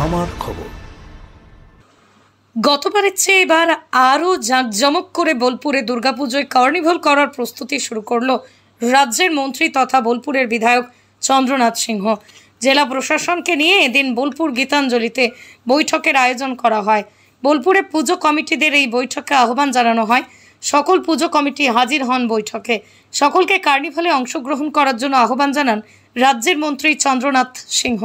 আমার খবর। গতবারের চেয়ে এবার আরও জাঁকজমক করে বোলপুরে দুর্গাপুজোয় কার্নিভাল করার প্রস্তুতি শুরু করল রাজ্যের মন্ত্রী তথা বোলপুরের বিধায়ক চন্দ্রনাথ সিংহ। জেলা প্রশাসনকে নিয়ে এদিন বোলপুর গীতাঞ্জলিতে বৈঠকের আয়োজন করা হয়। বোলপুরে পুজো কমিটিদের এই বৈঠকে আহ্বান জানানো হয়। সকল পুজো কমিটি হাজির হন বৈঠকে। সকলকে কার্নিভালে অংশগ্রহণ করার জন্য আহ্বান জানান রাজ্যের মন্ত্রী চন্দ্রনাথ সিংহ।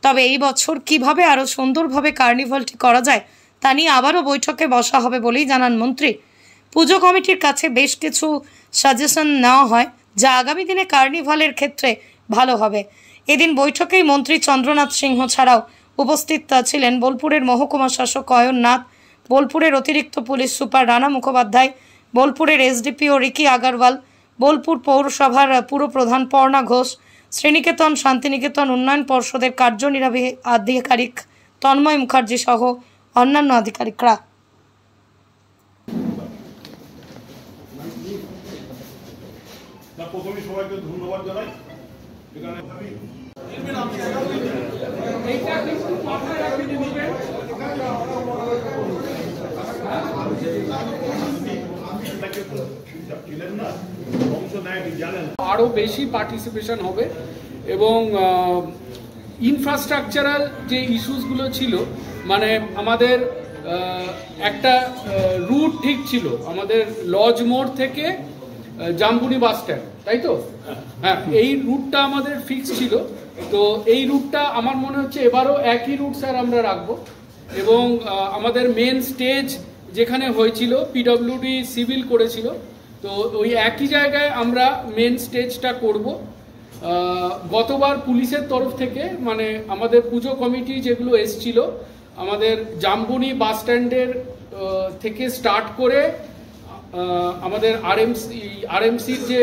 তবে এই বছর কিভাবে আরও সুন্দরভাবে কার্নিভালটি করা যায় তা নিয়ে আবারও বৈঠকে বসা হবে বলেই জানান মন্ত্রী। পুজো কমিটির কাছে বেশ কিছু সাজেশন নেওয়া হয়, যা আগামী দিনে কার্নিভালের ক্ষেত্রে ভালো হবে। এদিন বৈঠকেই মন্ত্রী চন্দ্রনাথ সিংহ ছাড়াও উপস্থিত ছিলেন বোলপুরের মহকুমা শাসক অয়ন নাথ, বোলপুরের অতিরিক্ত পুলিশ সুপার রানা মুখোপাধ্যায়, বোলপুরের এসডিপিও রিকি আগারওয়াল, বোলপুর পৌরসভার পুরপ্রধান পর্ণা ঘোষ, শ্রীনিকেতন শান্তিনিকেতন উন্নয়ন পর্ষদের কার্যনির্বাহী আধিকারিক তন্ময় মুখার্জি সহ অন্যান্য আধিকারিকরা। সবাইকে ধন্যবাদ জানাই। আরো বেশি পার্টিসিপেশন হবে এবং ইনফ্রাস্ট্রাকচারাল যে ইস্যুসগুলো ছিল, মানে আমাদের একটা রুট ঠিক ছিল, আমাদের লজ মোড় থেকে জামপুনি বাস স্ট্যান্ড, তাই তো? হ্যাঁ, এই রুটটা আমাদের ফিক্স ছিল। তো এই রুটটা আমার মনে হচ্ছে এবারও একই রুট স্যার আমরা রাখবো। এবং আমাদের মেন স্টেজ যেখানে হয়েছিল পিডব্লিউডি সিভিল করেছিল, তো ওই একই জায়গায় আমরা মেন স্টেজটা করব। গতবার পুলিশের তরফ থেকে, মানে আমাদের পুজো কমিটি যেগুলো এসছিল, আমাদের জামবনি বাস স্ট্যান্ডের থেকে স্টার্ট করে আমাদের আরএমসির যে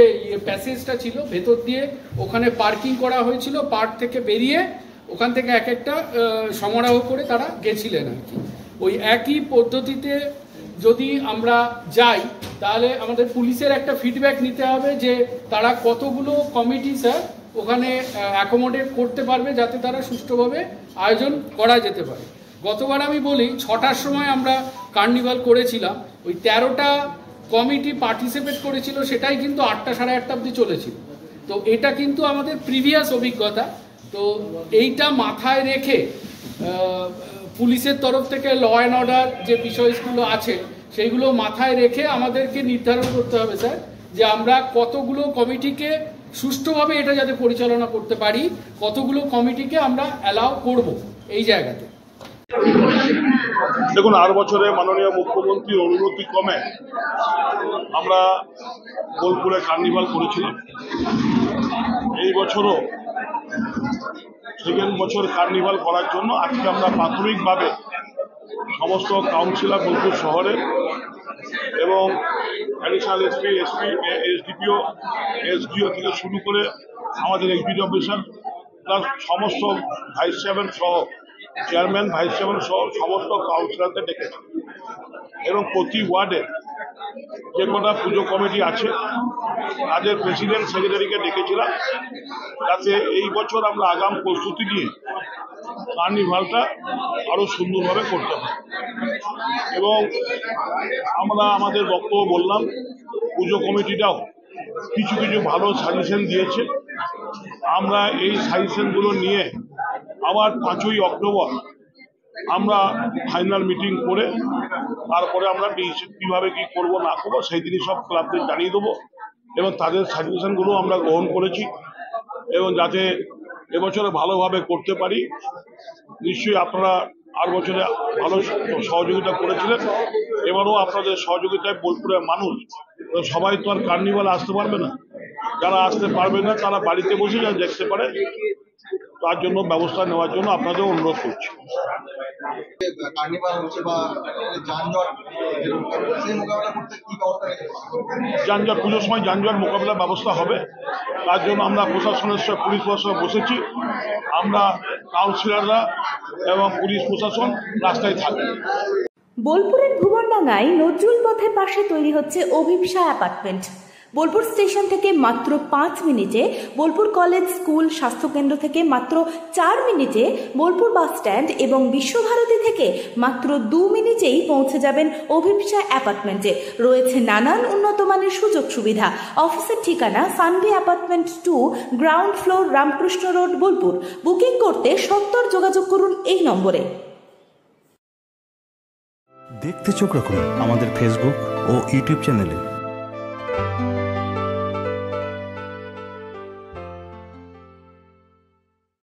প্যাসেজটা ছিল ভেতর দিয়ে ওখানে পার্কিং করা হয়েছিল। পার্ক থেকে বেরিয়ে ওখান থেকে এক একটা সমারোহ করে তারা গেছিলেন আর কি। ওই একই পদ্ধতিতে যদি আমরা যাই তাহলে আমাদের পুলিশের একটা ফিডব্যাক নিতে হবে যে তারা কতগুলো কমিটি স্যার ওখানে অ্যাকোমোডেট করতে পারবে, যাতে তারা সুষ্ঠুভাবে আয়োজন করা যেতে পারে। গতবার আমি বলি 6টার সময় আমরা কার্নিভাল করেছিলাম, ওই 13টা কমিটি পার্টিসিপেট করেছিল, সেটাই কিন্তু 8টা সাড়ে 8টা অবধি চলেছিল। তো এটা কিন্তু আমাদের প্রিভিয়াস অভিজ্ঞতা। তো এইটা মাথায় রেখে পুলিশের তরফ থেকে ল অ্যান্ড অর্ডার যে বিষয়গুলো আছে সেইগুলো মাথায় রেখে আমাদেরকে নির্ধারণ করতে হবে স্যার যে আমরা কতগুলো কমিটিকে সুষ্ঠুভাবে এটা যাতে পরিচালনা করতে পারি, কতগুলো কমিটিকে আমরা অ্যালাউ করব এই জায়গাতে। দেখুন, আর বছরে মাননীয় মুখ্যমন্ত্রীর অনুমতি ক্রমে আমরা বোলপুরে কার্নিভাল করেছিলাম। এই বছরও সেকেন্ড বছর কার্নিভাল করার জন্য আজকে আমরা প্রাথমিকভাবে সমস্ত কাউন্সিলর বোলপুর শহরে এবং অ্যাডিশনাল এসডিপিও এসডিও থেকে শুরু করে আমাদের এক্সিকিউটিভ অফিসার প্লাস সমস্ত ভাইস চেয়ারম্যান সহ চেয়ারম্যান ভাইস চেয়ারম্যান সহ সমস্ত কাউন্সিলরদের ডেকেছি এবং প্রতি ওয়ার্ডে যে কটা পুজো কমিটি আছে তাদের প্রেসিডেন্ট সেক্রেটারিকে ডেকেছিলাম, যাতে এই বছর আমরা আগাম প্রস্তুতি নিয়ে কার্নিভালটা আরো সুন্দরভাবে করতে পারি। এবং আমরা আমাদের বক্তব্য বললাম, পুজো কমিটিটাও কিছু কিছু ভালো সাজেশন দিয়েছে। আমরা এই সাজেশনগুলো নিয়ে আবার 5ই অক্টোবর আমরা ফাইনাল মিটিং করে তারপরে আমরা কিভাবে কি করব না করবো সেই দিনই সব ক্লাবদের জানিয়ে দেবো। এবং তাদের সাজেশনগুলো আমরা গ্রহণ করেছি এবং যাতে এবছরে ভালোভাবে করতে পারি। নিশ্চয়ই আপনারা আর বছরে ভালো সহযোগিতা করেছিলেন, এবারও আপনাদের সহযোগিতায় বোলপুরের মানুষ, সবাই তো আর কার্নিভাল আসতে পারবে না, যারা আসতে পারবে না তারা বাড়িতে বসে যা দেখতে পারে, তার জন্য ব্যবস্থা নেওয়ার জন্য আপনাদের অনুরোধ করছি। যানজট পুজোর সময় যানজট মোকাবিলার ব্যবস্থা হবে, তার জন্য আমরা প্রশাসনের সাথে পুলিশ প্রশাসন বসেছি। আমরা কাউন্সিলররা এবং পুলিশ প্রশাসন রাস্তায় থাকবে। বোলপুরের ভুবনডাঙ্গায় নজরুল পথের পাশে তৈরি হচ্ছে অভিপ্সা অ্যাপার্টমেন্ট। বোলপুর স্টেশন থেকে মাত্র 5 মিনিটে, বোলপুর কলেজ, স্কুল, স্বাস্থ্যকেন্দ্র থেকে মাত্র 4 মিনিটে, বোলপুর বাস স্ট্যান্ড এবং বিশ্বভারতী থেকে মাত্র 2 মিনিটেই পৌঁছে যাবেন অভিপ্সা অ্যাপার্টমেন্টে। রয়েছে নানান উন্নত মানের সুযোগ সুবিধা। অফিসের ঠিকানা Sanvi apartment 2, ground floor, Ramakrishna road, Bolpur. Booking করতে সত্তর যোগাযোগ করুন এই নম্বরে। দেখতে চোখ রাখুন আমাদের ফেসবুক ও ইউটিউব চ্যানেলে।